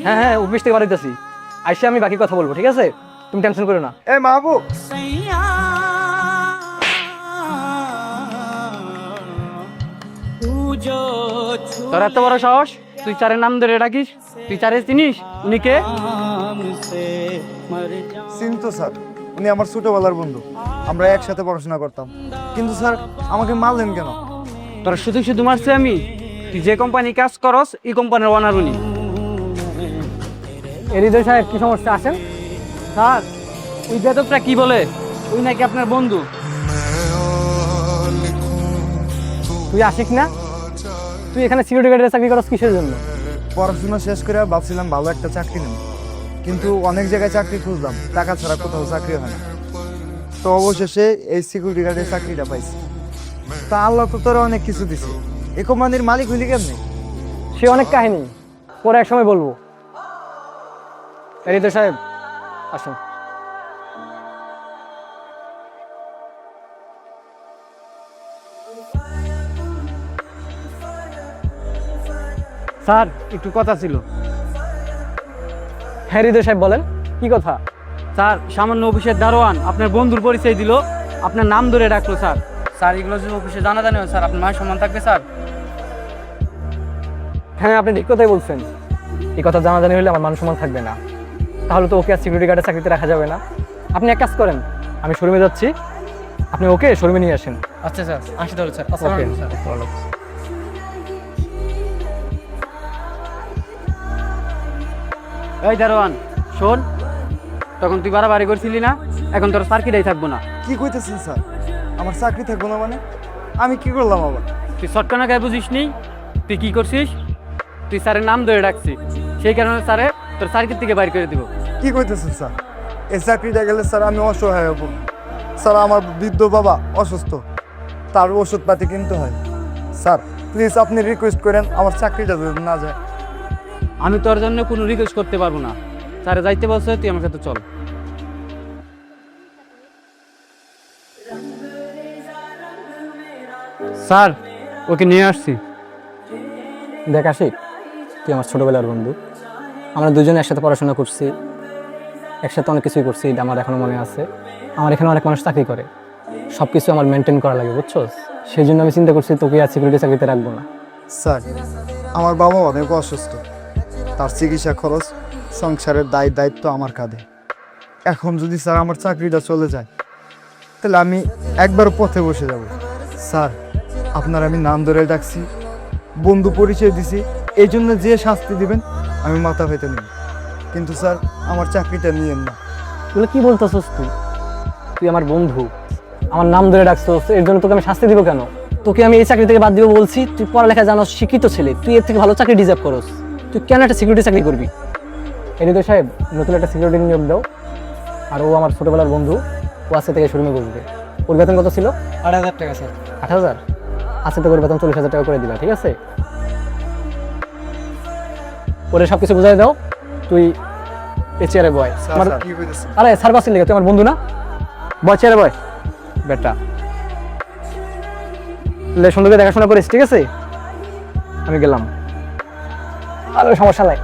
হ্যাঁ হ্যাঁ, অফিস থেকে বাড়িতেছি, আইসে আমি বাকি কথা বলবো, ঠিক আছে? তুমি টেনশন করো না। এ মাহবুব, তোর এত বড় সাহস, তুই চারের নাম ধরে ডাকিস? তুই চারে চিনিস? উনি কে? চিনতো স্যার, উনি আমার ছোটবেলার বন্ধু, আমরা একসাথে পড়াশোনা করতাম। কিন্তু স্যার আমাকে মারলেন কেন? তোর শুধু শুধু মারছে আমি? তুই যে কোম্পানি কাজ করস এই কোম্পানির ওনার উনি। হৃদয় সাহেব, কি সমস্যা? আসেন। স্যার, ওই বেদকটা কি বলে ওই নাকি আপনার বন্ধু। তুই আসিস না? তুই এখানে সিকিউরিটি গার্ডের চাকরি করস কিসের জন্য? পড়াশোনা শেষ করে ভাবছিলাম ভালো একটা চাকরি নেব, কিন্তু অনেক জায়গায় চাকরি খুঁজলাম, টাকা ছাড়া কোথাও চাকরি হয় না। তো অবশেষে এই সিকিউরিটি গার্ডের চাকরিটা পাইছি। তা আল্লাহ তো তোরা অনেক কিছু দিছে, এই কোম্পানির মালিক হইলি কেমনি? সে অনেক কাহিনী, পরে এক সময় বলবো। হৃদয় সাহেব আসুন। স্যার, একটু কথা ছিল। হ্যাঁ হৃদয় সাহেব, বলেন কি কথা? স্যার, সামান্য অফিসের দারোয়ান আপনার বন্ধুর পরিচয় দিল, আপনার নাম ধরে ডাকলো। স্যার, স্যার এগুলো যদি অফিসে জানাজানি হয় স্যার, আপনার মান সম্মান থাকবে স্যার? হ্যাঁ, আপনি ঠিক কথাই বলছেন। এই কথা জানাজানি হলে আমার মান সম্মান থাকবে না। তাহলে তো ওকে আর সিকিউরিটি গার্ডের চাকরিতে রাখা যাবে না। আপনি এক কাজ করেন, আমি শোরুমে যাচ্ছি, আপনি ওকে শোরুমে নিয়ে আসেন। আচ্ছা স্যার, আসি তাহলে স্যার। Okay sir. এই দারোয়ান, শোন, তখন তুই বাড়াবাড়ি করছিলি না, এখন তোর সার্কিটাই থাকবো না। কি কইতেছেন স্যার? আমার চাকরি থাকবো না মানে? আমি কি করলাম আবার? তুই শর্টকানা গায়ে বুঝিস নি? তুই কি করছিস? তুই স্যারের নাম ধরে ডাকছিস, সেই কারণে স্যারে তোর সার্কিট থেকে বাইর করে দিব। কি কইতেছেন স্যার? এই চাকরিটা গেলে স্যার আমি অসহায় হব। স্যার আমার বৃদ্ধ বাবা অসুস্থ, তার ওষুধপাতি কিনতে হয়। স্যার প্লিজ আপনি রিকোয়েস্ট করেন আমার চাকরিটা যদি না যায়। আমি তোর জন্য কোনো রিকোয়েস্ট করতে পারবো না। স্যারে যাইতে বলছে, তুই আমার সাথে চল। স্যার, ওকে নিয়ে আসছি। দেখ আশিক, তুই আমার ছোটবেলার বন্ধু, আমরা দুজনে একসাথে পড়াশোনা করছি, একসাথে অনেক কিছুই করছি, এটা আমার এখনো মনে আছে। আমার এখানে অনেক মানুষ চাকরি করে, সব কিছু আমার মেনটেন করা লাগে, বুঝছোস? সেই জন্য আমি চিন্তা করছি তোকে আর সিকিউরিটি চাকরিতে রাখবো না। স্যার আমার বাবা অনেক অসুস্থ, তার চিকিৎসা খরচ, সংসারের দায়িত্ব আমার কাঁধে। এখন যদি স্যার আমার চাকরিটা চলে যায়, তাহলে আমি একবার পথে বসে যাব। স্যার আপনার আমি নাম ধরে ডাকছি, বন্ধু পরিচয় দিছি, এই জন্য যে শাস্তি দিবেন আমি মাথা পেতে নিব, কিন্তু স্যার আমার চাকরিটা নিয়েন না। তুই কি বলতেছস? তুই আমার বন্ধু, আমার নাম ধরে ডাকছস, এর জন্য তোকে আমি শাস্তি দিব কেন? তোকে আমি এই চাকরি থেকে বাদ দিব বলছি? তুই পড়ালেখা জানোস, শিক্ষিত ছেলে, তুই এর থেকে ভালো চাকরি ডিজার্ভ করস। তুই কেন একটা সিকিউরিটি চাকরি করবি? হৃদয় সাহেব, নতুন একটা সিকিউরিটি নিয়োগ দাও। আর ও আমার ছোটবেলার বন্ধু, ও আজকে থেকে শোরুমে বসবে। ওর বেতন কত ছিল? 8,000 টাকা স্যার। 8,000? আজকে তো ওর বেতন 40,000 টাকা করে দিবা, ঠিক আছে? ওরে সব কিছু বুঝাই দাও। তুই এই চেয়ারে বয়। কি কইতেছেন? আরে স্যার বাসির লেগে, তুই আমার বন্ধু না? বয় চেয়ারে বয় বেটা। সুন্দর করে দেখাশোনা করিস, ঠিক আছে? আমি গেলাম। আর সমস্যা নাই।